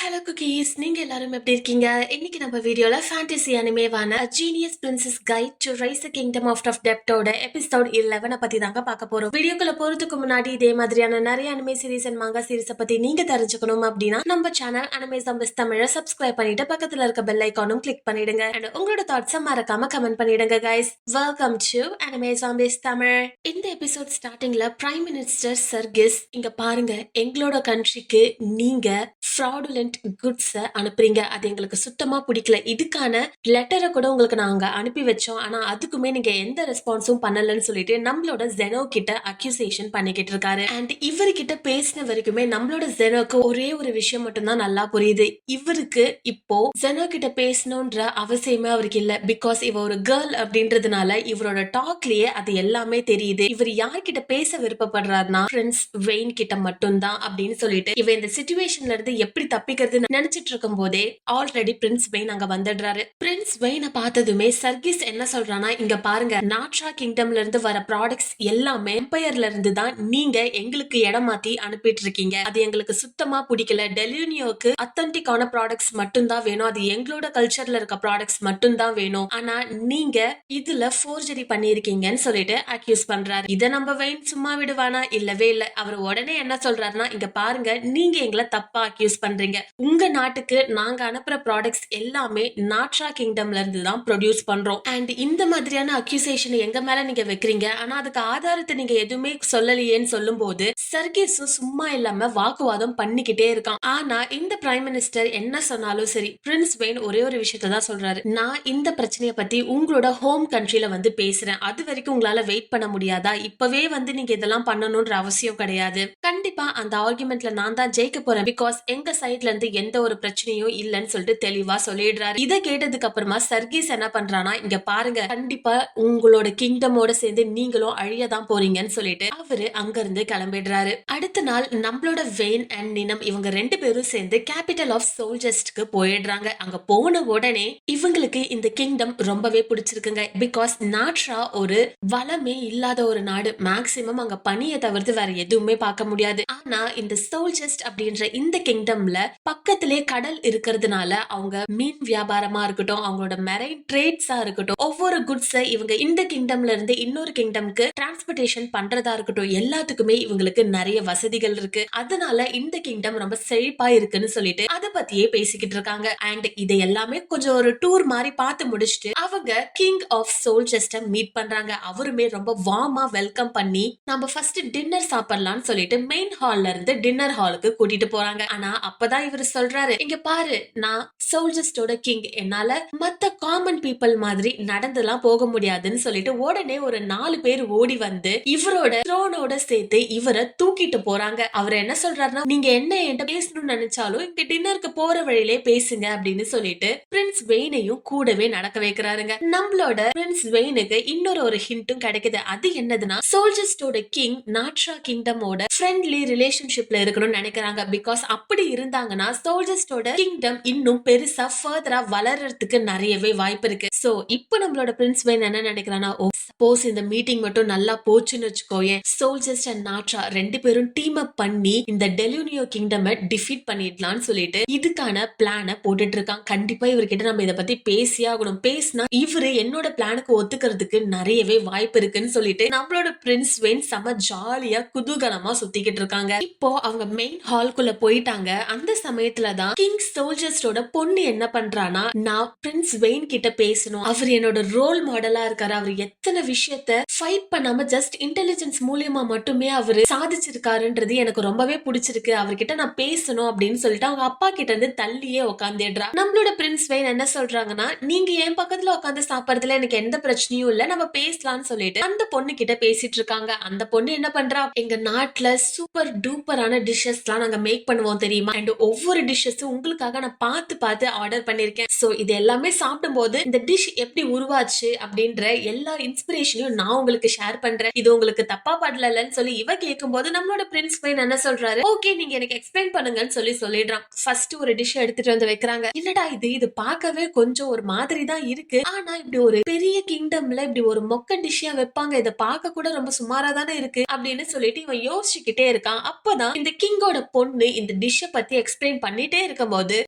Hello cookies, நீங்க எல்லாரும் எப்படி இருக்கீங்க? இன்னைக்கு நம்ம வீடியோல ஃபேண்டசி அனிமேவான genius princess guide to raise the kingdom of டெப்டோட எபிசோட் 11 பத்தி தாங்க பார்க்க போறோம். வீடியோக்குள்ள போறதுக்கு முன்னாடி இதே மாதிரியான நிறைய அனிமே சீரிஸ் அண்ட் மாங்கா சீரிஸ் பத்தி நீங்க தெரிஞ்சுக்கணும் அப்படின்னா நம்ம சேனல் அனிமே ஜாம்பிஸ் தமிழ சப்ஸ்கிரைப் பண்ணிட்டு பக்கத்துல இருக்க பெல் ஐகானும் கிளிக் பண்ணிடுங்க. அண்ட் உங்களோட தாட்ஸை மறக்காம கமெண்ட் பண்ணிடுங்க guys. Welcome to anime zombies Tamil. இந்த எபிசோட் ஸ்டார்டிங்ல பிரைம் மினிஸ்டர் சர்கிஸ், இங்க பாருங்க, எங்களோட கண்ட்ரிக்கு நீங்க ஃப்ராடுலண்ட் குட்ஸ் அனுப்புறீங்க, அது எங்களுக்கு சுத்தமா பிடிக்கல. இதுக்கான லெட்டரை கூட உங்களுக்கு நாங்க அனுப்பி வச்சோம், ஆனா அதுக்குமே நீங்க எந்த ரெஸ்பான்ஸும் பண்ணலன்னு சொல்லிட்டு நம்மளோட ஜெனோ கிட்ட அக்யூசேஷன் பண்ணிக்கிட்டு இருக்காரு. அண்ட் இவர்கிட்ட பேசின வரைக்குமே நம்மளோட ஜெனோக்கு ஒரே ஒரு விஷயம் மட்டும் தான் நல்லா புரியுது. இவருக்கு இப்போ ஜெனோ கிட்ட பேசணும்ன்ற அவசியமே அவருக்கு இல்ல. பிகாஸ் இவ ஒரு கேர்ள் அப்படின்றதுனால இவரோட டாக்லயே அது எல்லாமே தெரியுது. இவர் யார்கிட்ட பேச விருப்பப்படுறாருன்னா பிரின்ஸ் வெயின் கிட்ட மட்டும்தான் அப்படின்னு சொல்லிட்டு இவ இந்த சிச்சுவேஷன்ல இருந்து எப்படி தப்பிக்கிறதுன்னு நினைச்சிட்டு இருக்கும் போதே ஆல்ரெடி பிரின்ஸ் வெயின் அங்க வந்துடுறாரு. பிரின்ஸ் வெயினை பார்த்ததுமே சர்கிஸ் என்ன சொல்றானா, இங்க பாருங்க, நாட்ரா கிங்டம்ல இருந்து வர ப்ராடக்ட்ஸ் எல்லாமே எம்பையர்ல இருந்து தான் நீங்க எங்களுக்கு இடம் மாத்தி அனுப்பிட்டு இருக்கீங்க. அது எங்களுக்கு சுத்தமா பிடிக்கல. டெலினியோக்கு அத்தன்டிக்கான ப்ராடக்ட்ஸ் மட்டும் தான் வேணும், அது எங்களோட கல்ச்சர்ல இருக்க ப்ராடக்ட்ஸ் மட்டும் தான் வேணும். ஆனா நீங்க இதுல ஃபோர்ஜரி பண்ணிருக்கீங்கன்னு சொல்லிட்டு அக்யூஸ் பண்றாரு. இத நம்ம வெயின் சும்மா விடுவானா? இல்லவே இல்ல. அவர் உடனே என்ன சொல்றாருன்னா, இங்க பாருங்க, நீங்க எங்களை தப்பா அக்யூஸ் பண்றீங்க. உங்க நாட்டுக்கு நாங்க அனுப்புற ப்ராடக்ட்ஸ் எல்லாமே நாட்ரா கிங்டம்ல இருந்து தான் ப்ரொடியூஸ் பண்றோம். அண்ட் இந்த மாதிரியான அக்யூசேஷன் எங்க மேல நீங்க வைக்கிறீங்க, ஆனா அதுக்கு ஆதாரத்தை நீங்க எதுவுமே சொல்லலையேன்னு சொல்லும் போது சர்கிஸ் சும்மா இல்லாம வாக்குவாதம் பண்ணிக்கிட்டே இருக்கான். ஆனா இந்த பிரைம் மினிஸ்டர் என்ன சொன்னாலும் சரி, பிரின்ஸ் வெயின் ஒரே ஒரு விஷயத்த தான் சொல்றாரு, நான் இந்த பிரச்சனைய பத்தி உங்களோட ஹோம் கண்ட்ரில வந்து பேசுறேன், அது வரைக்கும் உங்களால வெயிட் பண்ண முடியாதா? இப்பவே வந்து நீங்க இதெல்லாம் பண்ணணும்ன்ற அவசியம் கிடையாது. கண்டிப்பா அந்த ஆர்குமெண்ட்ல நான் தான் ஜெயிக்க போறேன், பிகாஸ் எங்க சைட்ல இருந்து எந்த ஒரு பிரச்சனையும் இல்லன்னு சொல்லிட்டு தெளிவா சொல்லிடுறாரு. இதை கேட்டதுக்கு அப்புறமா சர்கிஸ் என்ன பண்றானா, இங்க பாருங்க, கண்டிப்பா உங்களோட கிங்டமோட சேர்ந்து நீங்களும் அழியதான் போறீங்கன்னு சொல்லிட்டு அவரு அங்க இருந்து கிளம்பிடுறாரு. அடுத்த நாள் நம்மளோட வெயின் அண்ட் நினம் இவங்க ரெண்டு பேரும் சேர்ந்து கேபிட்டல் ஆஃப் சோல்ஜஸ்ட்க்கு போயிடுறாங்க. அங்க போன உடனே இவங்களுக்கு இந்த கிங்டம் ரொம்பவே பிடிச்சிருக்குங்க. பிகாஸ் நாட்ரா ஒரு வளமே இல்லாத ஒரு நாடு. மேக்சிமம் அங்க பனியை தவிர்த்து வேற எதுவுமே பார்க்க முடியாது. ஆனா இந்த சோல்ஜஸ்ட் அப்படின்ற இந்த கிங்டம்ல பக்கத்திலே கடல் இருக்கிறதுனால அவங்க மீன் வியாபாரமா இருக்கட்டும், அவங்களோட மெரைன் ட்ரேட்ஸா இருக்கட்டும், ஒவ்வொரு குட்ஸை இவங்க இந்த கிங்டம்ல இருந்து இன்னொரு கிங்டம்க்கு டிரான்ஸ்போர்டேஷன் பண்றதா இருக்கட்டும், எல்லாத்துக்குமே இவங்களுக்கு நிறைய வசதிகள் இருக்கு. அதனால இந்த கிங்டம் ரொம்ப செழிப்பா இருக்குன்னு சொல்லிட்டு அதை பத்தியே பேசிக்கிட்டு இருக்காங்க. அண்ட் இதை எல்லாமே கொஞ்சம் ஒரு டூர் மாதிரி பார்த்து முடிச்சுட்டு அவங்க கிங் ஆஃப் சோல்ஜஸ்ட மீட் பண்றாங்க. அவருமே ரொம்ப வார்மா வெல்கம் பண்ணி நம்ம ஃபர்ஸ்ட் டின்னர் சாப்பிடலாம்னு சொல்லிட்டு மெயின் ஹால்ல இருந்து டின்னர் ஹாலுக்கு கூட்டிட்டு போறாங்க. ஆனா அப்பதான் இவர் சொல்றாரு, இங்க பாரு, நான் சோல்ஜர்ஸோட கிங், என்னால மத்த காமன் பீப்புள் மாதிரி நடந்துலாம் போக முடியாதுன்னு சொல்லிட்டு உடனே ஒரு 4 பேர் ஓடி வந்து இவரோட த்ரோனோட சேர்த்து இவரை தூக்கிட்டு போறாங்க. அவர் என்ன சொல்றாருன்னா, நீங்க என்ன என்கிட்ட பேசணும்னு நினைச்சாலும் இங்க டின்னருக்கு போற வழியிலே பேசுங்க அப்படின்னு சொல்லிட்டு பிரின்ஸ் வெயினையும் கூடவே நடக்க வைக்கிறாருங்க. நம்மளோட பிரின்ஸ் வெயினுக்கு இன்னொரு ஒரு ஹிண்ட்டும் கிடைக்குது. அது என்னதுன்னா, சோல்ஜர்ஸோட கிங் நாட்ரா கிங்டமோட ஃப்ரெண்ட்லி ரிலேஷன்ஷிப்ல இருக்கணும்னு நினைக்கிறாங்க. பிகாஸ் அப்படி இருந்தாங்கன்னா சோல்ஜர்ஸோட கிங்டம் இன்னும் பெருசா ஃபர்தரா வளர்றதுக்கு நிறையவே வாய்ப்பு இருக்கு. சோ இப்போ நம்மளோட பிரின்ஸ் வெயின் என்ன நினைக்கிறானா, சப்போஸ் இந்த மீட்டிங் மட்டும் நல்லா போச்சுன்னு வச்சுக்கோயேன், சோல்ஜர்ஸ் அண்ட் நாட்ரா ரெண்டு பேரும் டீம் அப் பண்ணி இந்த டெலினியோ கிங்டம் டிஃபீட் பண்ணிடலாம்னு சொல்லிட்டு இதுக்கான பிளான போட்டுட்டு இருக்கான். கண்டிப்பா இவர்கிட்ட நம்ம இதை பத்தி பேசியே ஆகணும். பேசினா இவரு என்னோட பிளானுக்கு ஒத்துக்கிறதுக்கு நிறையவே வாய்ப்பு இருக்குன்னு சொல்லிட்டு நம்மளோட பிரின்ஸ் வெயின் செம ஜாலியா குதூகலமா சுத்திக்கிட்டு இருக்காங்க. இப்போ அவங்க மெயின் ஹால்குள்ள போயிட்டாங்க. அந்த சமயத்துலதான் கிங் சோல்ஜர்ஸோட பொண்ணு என்ன பண்றானா, நான் பிரின்ஸ் வெயின் கிட்ட பேசணும், அவர் என்னோட ரோல் மாடலா இருக்காரு, அவர் எத்தனை விஷயத்த ஃபைட் பண்ணாம ஜஸ்ட் இன்டெலிஜென்ஸ் மூலியமா மட்டுமே அவரு சாதிச்சிருக்காருன்றது எனக்கு ரொம்பவே பிடிச்சிருக்கு, அவர்கிட்ட நான் பேசணும் அப்படின்னு சொல்லிட்டு அவங்க அப்பா கிட்ட இருந்து தள்ளியே உட்காந்துடுறா. நம்மளோட பிரின்ஸ் வெயின் என்ன சொல்றாங்கன்னா, நீங்க என் பக்கத்துல உட்காந்து சாப்பிடுறதுல எனக்கு எந்த பிரச்சனையும் இல்ல, நம்ம பேசலாம்னு சொல்லிட்டு அந்த பொண்ணு கிட்ட பேசிட்டு இருக்காங்க. அந்த பொண்ணு என்ன பண்றா, எங்க நாட்டுல சூப்பர் டூப்பரான டிஷ்ஷஸ் எல்லாம் நாங்க மேக் பண்ணுவோம் தெரியுமா, அண்ட் ஒவ்வொரு டிஷ்ஷஸும் உங்களுக்காக நான் பார்த்து பார்த்து ஆர்டர் பண்ணிருக்கேன். சோ இது எல்லாமே சாப்பிடும்போது இந்த டிஷ் எப்படி உருவாச்சு அப்படின்ற எல்லா இன்ஸ்பிரேஷனையும் நான் உங்களுக்கு ஷேர் பண்றேன், இது உங்களுக்கு தப்பா படலன்னு சொல்லி இவ கேட்கும் போது நம்மளோட பிரின்ஸ் வெயின் என்ன சொல்றாரு, ஓகே நீங்க எனக்கு எக்ஸ்பிளைன் பண்ணுங்கன்னு சொல்லிடுறான். ஃபர்ஸ்ட் ஒரு டிஷ் எடுத்துட்டு வந்து வைக்கிறாங்க. என்னடா இது பார்க்கவே கொஞ்சம் ஒரு மாதிரி தான் இருக்கு, ஆனா இப்படி ஒரு பெரிய கிங்டம்ல இப்படி ஒரு மொக்க டிஷ்ஷா வைப்பாங்க, இதை பார்க்க கூட ரொம்ப சுமாரா தானே இருக்கு அப்படின்னு சொல்லிட்டு இவன் யோசிச்சுக்கிட்டே இருக்கான். அப்பதான் இந்த கிங்கோட பொண்ணு இந்த டிஷ்ஷை பத்தி எக்ஸ்பிளைன் என்டர்டெயின் பண்ணிட்டே இருக்கும்போது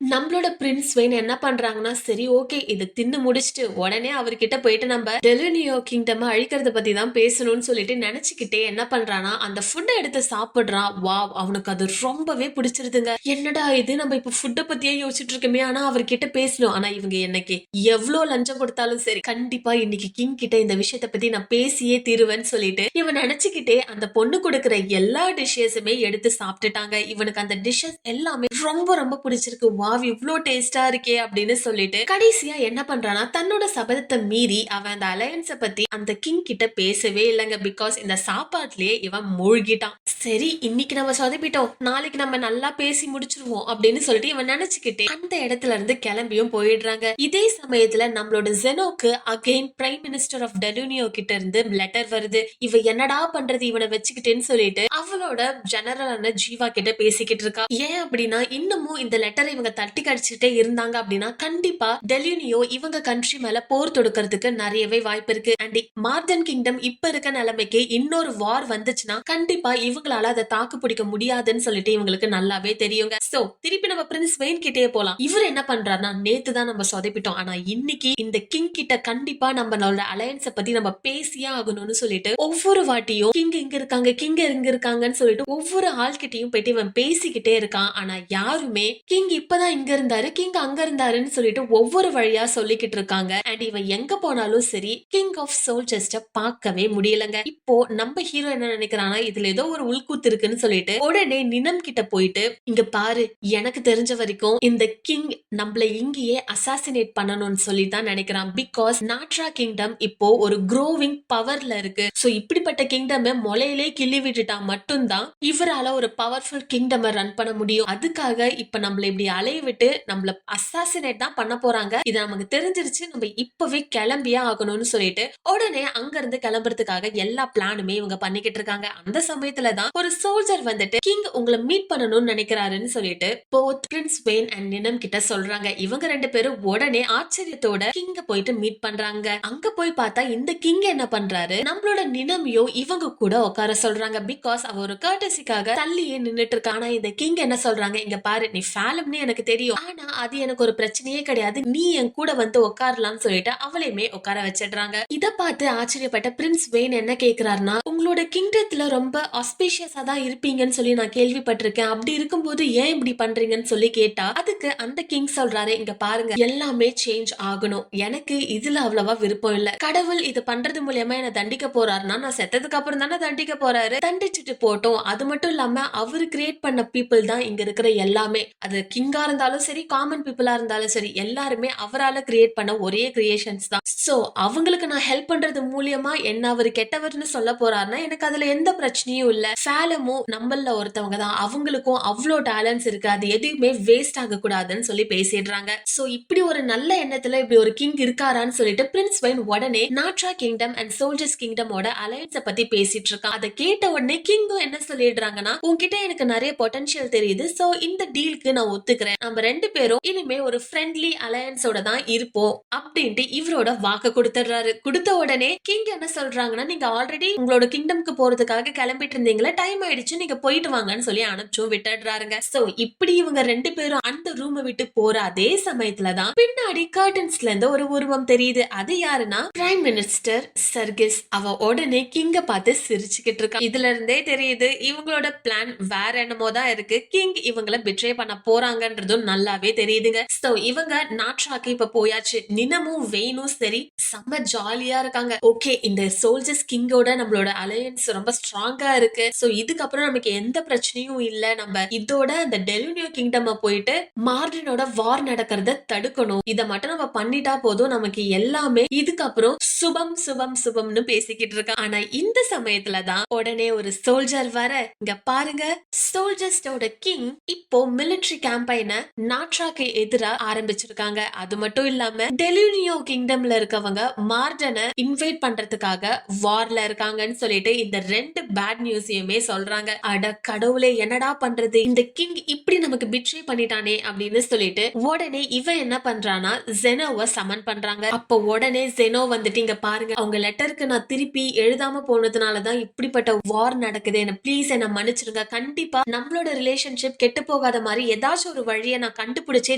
நம்மளோட பிரின்ஸ் வெயின் என்ன பண்றாங்கன்னா, சரி ஓகே இதை தின்னு முடிச்சுட்டு உடனே அவர்கிட்ட போயிட்டு நம்ம டெலினியோ கிங்டம் அழிக்கிறத பத்தி தான் பேசணும்னு சொல்லிட்டு நினைச்சுக்கிட்டே என்ன பண்றானா அந்த ஃபுட்டை எடுத்து சாப்பிடுறான். வாவ், அவனுக்கு அது ரொம்பவே பிடிச்சிருதுங்க. என்னடா இது, நம்ம இப்ப ஃபுட்டை பத்தியே யோசிச்சுட்டு இருக்கோமே, ஆனா அவர்கிட்ட பேசணும். ஆனா இவங்க எனக்கு எவ்வளவு லஞ்சம் கொடுத்தாலும் சரி, கண்டிப்பா இன்னைக்கு கிங் கிட்ட இந்த விஷயத்த பத்தி நான் பேசியே தீருவேன்னு சொல்லிட்டு இவன் நினைச்சுக்கிட்டே அந்த பொண்ணு கொடுக்கிற எல்லா டிஷ்ஷஸுமே எடுத்து சாப்பிட்டுட்டாங்க. இவனுக்கு அந்த டிஷ்ஷஸ் எல்லாமே ரொம்ப ரொம்ப பிடிச்சிருக்கு. வாவ், இவ்ளோ டேஸ்டா இருக்கே அப்படின்னு சொல்லிட்டு கடைசியா என்ன பண்றானா, தன்னோட சபதத்தை மீறி அவன் அந்த அலையன்ஸ பத்தி அந்த கிங் கிட்ட பேசவே இல்லைங்க. பிகாஸ் இந்த சாப்பாட்டுலயே இவன் மூழ்கிட்டான். சரி, இன்னைக்கு நம்ம சொதப்பிட்டோம், நாளைக்கு நம்ம நல்லா பேசி முடிச்சிருவோம் அப்படின்னு சொல்லிட்டு இவன் நினைச்சுக்கிட்டே அந்த இடத்துல இருந்து கிளம்பியும் போயிடுறாங்க. இதே சமயத்துல நம்மளோட ஜெனோக்கு அகைன் பிரைம் மினிஸ்டர் ஆஃப் டெலுனியோ கிட்ட இருந்து லெட்டர் வருது. இவ என்னடா பண்றது இவனை வச்சுக்கிட்டேன்னு சொல்லிட்டு அவளோட ஜெனரலான ஜீவா கிட்ட பேசிக்கிட்டு இருக்கா. ஏன் அப்படின்னா, இன்னமும் இந்த லெட்டரை இவங்க தட்டி கடிச்சுட்டே இருந்தாங்க அப்படின்னா கண்டிப்பா டெலுனியோ இவங்க கண்ட்ரி மேல போர் தொடுக்கிறதுக்கு நிறையவே வாய்ப்பு இருக்கு. அண்ட் மார்டன் கிங்டம் இப்ப இருக்க நிலைமைக்கு இன்னொரு வார் வந்துச்சுன்னா கண்டிப்பா இவங்களால அதை தாக்கு பிடிக்க முடியாதுன்னு சொல்லிட்டு இவங்களுக்கு நல்லாவே தெரியுங்க. சோ திருப்பி நம்ம பிரின்ஸ் வெயின் கிட்டே போலாம். இவர் என்ன பண்றாருன்னா, நேத்து தான் நம்ம சொதப்பிட்டோம், ஆனா இன்னைக்கு இந்த கிங் கிட்ட கண்டிப்பா நம்மளோட அலையன்ஸ பத்தி நம்ம பேசியே ஆகணும்னு சொல்லிட்டு ஒவ்வொரு வாட்டியும் கிங் இங்க இருக்காங்க, கிங் இங்க இருக்காங்கன்னு சொல்லிட்டு ஒவ்வொரு ஆள்கிட்டையும் போயிட்டு இவன் பேசிக்கிட்டே இருக்கான். ஆனா யாருமே கிங் இப்பதான் இங்க இருந்தாரு, கிங் அங்க இருந்தாருன்னு சொல்லிட்டு ஒவ்வொரு வழியா சொல்லிக்கிட்டு இருக்காங்க. அண்ட் இவன் எங்க போனாலும் சரி கிங் ஆஃப் சோல்ஜர்ஸ் பார்க்கவே முடியலங்க. இப்போ நம்ம ஹீரோ என்ன நினைக்கிறானா, இதுல ஏதோ ஒரு உள்கூத்து இருக்குன்னு சொல்லிட்டு உடனே நினம் கிட்ட போயிட்டு, இங்க பாரு, எனக்கு தெரிஞ்ச வரைக்கும் இந்த கிங் நம்மள இங்கேயே அசாசினேட் பண்ணணும்னு சொல்லி தான் நினைக்கிறான். பிகாஸ் நாட்ரா கிங்டம் இப்போ ஒரு க்ரோவிங் பவர்ல இருக்கு. சோ இப்படிப்பட்ட கிங்டம் மொலையிலே கிள்ளி விட்டுட்டா மட்டும்தான் இவரால ஒரு பவர்ஃபுல் கிங்டம் ரன் பண்ண முடியும். அதுக்காக இப்ப நம்மள இப்படி அலைய விட்டு நம்மள அசாசினேட் தான் பண்ண போறாங்க. இது நமக்கு தெரிஞ்சிருச்சு, நம்ம இப்பவே கிளம்பியே ஆகணும்னு சொல்லிட்டு உடனே அங்க இருந்து கிளம்புறதுக்காக எல்லா பிளானுமே இவங்க பண்ணிக்கிட்டு இருக்காங்க. அந்த சமயத்துலதான் ஒரு சோல்ஜர் வந்துட்டு கிங் உங்களை மீட் பண்ணணும்னு நினைக்கிறாருன்னு சொல்லிட்டு போத் பிரின்ஸ் வெயின் அண்ட் நினம் கிட்ட சொல்றாங்க. இவங்க ரெண்டு பேரும் உடனே ஆச்சரியத்தோட கிங்க போயிட்டு மீட் பண்றாங்க. அங்க போய் பார்த்தா இந்த கிங் என்ன பண்றாரு, நம்மளோட நினமையோ இவங்க கூட உட்கார சொல்றாங்க. பிகாஸ் அவ ஒரு கர்டசிக்காக தள்ளியே நின்னுட்டு இருக்கா. ஆனா இந்த கிங் என்ன சொல்றாங்க, இங்க பாரு, நீ ஃபேலம்னு எனக்கு தெரியும், ஆனா அது எனக்கு ஒரு பிரச்சனையே கிடையாது, நீ என் கூட வந்து உட்காரலாம்னு சொல்லிட்டு அவளையுமே உட்கார வச்சிடுறாங்க. இத பார்த்து ஆச்சரியப்பட்ட பிரின்ஸ் வெயின் என்ன கேக்குறாருன்னா, உங்களோட கிங்டத்துல ரொம்ப ஆஸ்பீஷியஸா தான் இருப்பீங்கன்னு சொல்லி நான் கேள்விப்பட்டிருக்கேன், அப்படி இருக்கும்போது ஏன் இப்படி பண்றீங்கன்னு சொல்லி கேட்டா அதுக்கு அந்த கிங் சொல்றாரு, இங்க பாருங்க, எல்லாமே சேஞ்ச் ஆகணும், எனக்கு இதுல அவ்வளவா விருப்பம் இல்ல, கடவுள் இது பண்றது மூலியமா என்ன தண்டிக்க போறாருன்னா நான் செத்ததுக்கு அப்புறம் தானே தண்டிக்க போறாரு, தண்டிச்சுட்டு போட்டோம். அது மட்டும் இல்லாம அவரு கிரியேட் பண்ண பீப்புள் தான் இங்க இருக்கிற எல்லாமே, அது கிங்கா இருந்தாலும் சரி காமன் பீப்புளா இருந்தாலும் சரி, எல்லாருமே அவரால கிரியேட் பண்ண ஒரே கிரியேஷன்ஸ் தான். சோ அவங்களுக்கு நான் ஹெல்ப் பண்றது மூலியமா என்ன அவரு கெட்டவர்னு சொல்ல போறாருன்னா எனக்கு அதுல எந்த பிரச்சனையும் இல்ல. சாலமும் நம்மள ஒருத்தவங்க தான், அவங்களுக்கும் அவ்வளோ டேலண்ட்ஸ் இருக்கு, அது எதுவுமே வேஸ்ட் ஆக கூடாதுன்னு சொல்லி பேசிடுறாங்க. சோ இப்படி ஒரு நல்ல எண்ணத்துல இப்படி ஒரு கிங் இருக்காரான்னு சொல்லிட்டு பிரின்ஸ் வெயின் உடனே நாட்ரா கிங்டம் அண்ட் சோல்ஜர்ஸ் கிங்டமோட அலையன்ஸ பத்தி பேசிட்டு இருக்கான். அதை கேட்ட உடனே கிங்கும் என்ன சொல்லிடுறாங்கன்னா, உன்கிட்ட எனக்கு நிறைய பொட்டன்ஷியல் தெரியுது, சோ இந்த டீலுக்கு நான் ஒத்துக்கிறேன், நம்ம ரெண்டு பேரும் இனிமே ஒரு ஃப்ரெண்ட்லி அலையன்ஸோட தான் இருப்போம் அப்படின்ட்டு இவரோட வாக்கு கொடுத்துடுறாரு. கொடுத்த உடனே கிங் என்ன சொல்றாங்கன்னா, நீங்க ஆல்ரெடி உங்களோட கிங்டம்க்கு போறதுக்காக கிளம்பிட்டு இருந்தீங்களா, டைம் ஆயிடுச்சு, நீங்க போயிட்டு வாங்கன்னு சொல்லி அனுப்பிச்சும் விட்டுடுறாருங்க. சோ இப்படி இவங்க ரெண்டு பேரும் அந்த ரூமை விட்டு போற அதே சமயத்துலதான் பின்னாடி கர்டன்ஸ்ல இருந்து ஒரு உருவம் தெரியுது. அது யாருன்னா பிரைம் மினிஸ்டர் சர்கிஸ். அவ உடனே கிங்க பார்த்து சிரிச்சுக்கிட்டு இருக்கா. இதுல இருந்தே தெரியுது இவங்களோட பிளான் வேற என்னமோ தான் இருக்கு, கிங் இவங்கள பிட்ரே பண்ண போறாங்கன்றதும் நல்லாவே தெரியுதுங்க. சோ இவங்க நாட்ராக்கு இப்ப போயாச்சு. நினமும் வெயினும் சரி செம்ம ஜாலியா இருக்காங்க. ஓகே, இந்த சோல்ஜர்ஸ் கிங்கோட நம்மளோட அலையன்ஸ் ரொம்ப ஸ்ட்ராங்கா இருக்கு, சோ இதுக்கப்புறம் நமக்கு எந்த பிரச்சனையும் இல்ல, நம்ம இதோட அந்த டெலுனியோ கிங்டம் போயிட்டு மார்டினோட வார் நடக்கிறத தடுக்கணும், இத மட்டும் நம்ம பண்ணிட்டா போதும், நமக்கு எல்லாமே இதுக்கப்புறம் சுபம் சுபம் சுபம்னு பேசிக்கிட்டு இருக்கா. ஆனா இந்த சமயத்துலதான் உடனே ஒரு சோல்ஜர் வர, இங்க பாருங்க, சோல்ஜர்ஸோட கிங் இப்போ மிலிட்டரி கேம்பெயினை நாட்ராக்கு எதிரா ஆரம்பிச்சிருக்காங்க. அது மட்டும் இல்லாம டெலுனியோ கிங்டம்ல இருக்கவங்க மார்டனை இன்வைட் பண்றதுக்காக வார்ல இருக்காங்கன்னு சொல்லிட்டு இந்த ரெண்டு பேட் நியூஸையுமே சொல்றாங்க. அட கடவுளே, என்னடா பண்றது, இந்த கிங் இப்படி நமக்கு பிட்ரே பண்ணிட்டானே அப்படின்னு சொல்லிட்டு உடனே இவன் என்ன பண்றானா ஜெனோவை சமன் பண்றாங்க. அப்போ உடனே ஜெனோ வந்துட்டு, இங்க பாருங்க, அவங்க லெட்டருக்கு நான் திருப்பி எழுதாம போனதுனாலதான் இப்படிப்பட்ட வார் நடக்குது, என்ன ப்ளீஸ் என்ன மன்னிச்சிருங்க, கண்டிப்பா நம்மளோட ரிலேஷன்ஷிப் கெட்டு போகாது ஆகாத மாதிரி ஏதாச்சும் ஒரு வழியை நான் கண்டுபிடிச்சே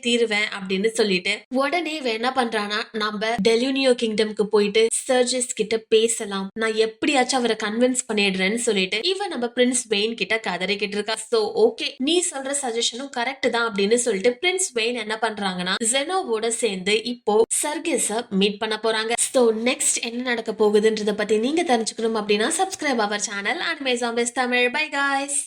தீருவேன் அப்படின்னு சொல்லிட்டு உடனே இவன் என்ன பண்றானா, நம்ம டெலினியோ கிங்டம்க்கு போயிட்டு சர்ஜஸ் கிட்ட பேசலாம், நான் எப்படியாச்சும் அவரை கன்வின்ஸ் பண்ணிடுறேன்னு சொல்லிட்டு இவன் நம்ம பிரின்ஸ் வெயின் கிட்ட கதறிக்கிட்டு இருக்கா. சோ ஓகே, நீ சொல்ற சஜஷனும் கரெக்ட் தான் அப்படின்னு சொல்லிட்டு பிரின்ஸ் வெயின் என்ன பண்றாங்கன்னா ஜெனோவோட சேர்ந்து இப்போ சர்கிஸ மீட் பண்ண போறாங்க. சோ நெக்ஸ்ட் என்ன நடக்க போகுதுன்றத பத்தி நீங்க தெரிஞ்சுக்கணும் அப்படின்னா subscribe our channel anime zombies Tamil. Bye guys.